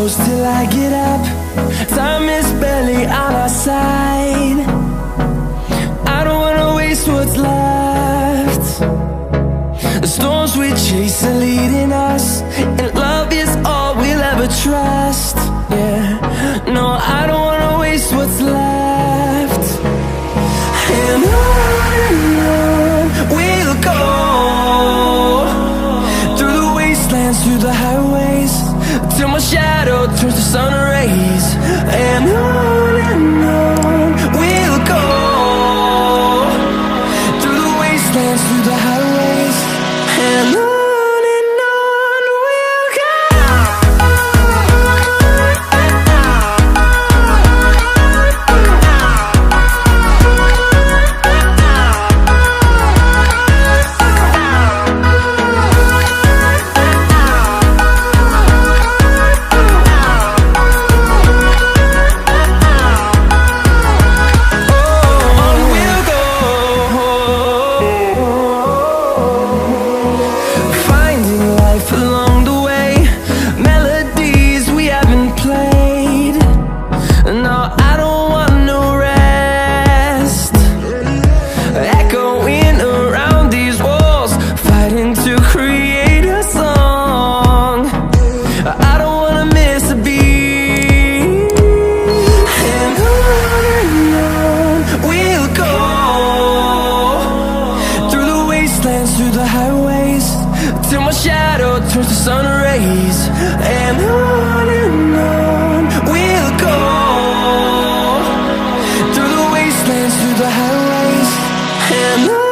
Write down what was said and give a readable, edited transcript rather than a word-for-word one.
shadows till I get up. Time is barely on our side. I don't wanna waste what's left. The storms we chase are leading us, and love is all we'll ever trust. Yeah, no, I don't wanna waste what's left. And on we'll go, through the wastelands, through the highways, till my shadow turns to sun rays. And on we'll go, through the wastelands, through the highways, and on we'll go. Through the highways, till my shadow turns to sun rays. And on we'll go, through the wastelands, through the highways, and on.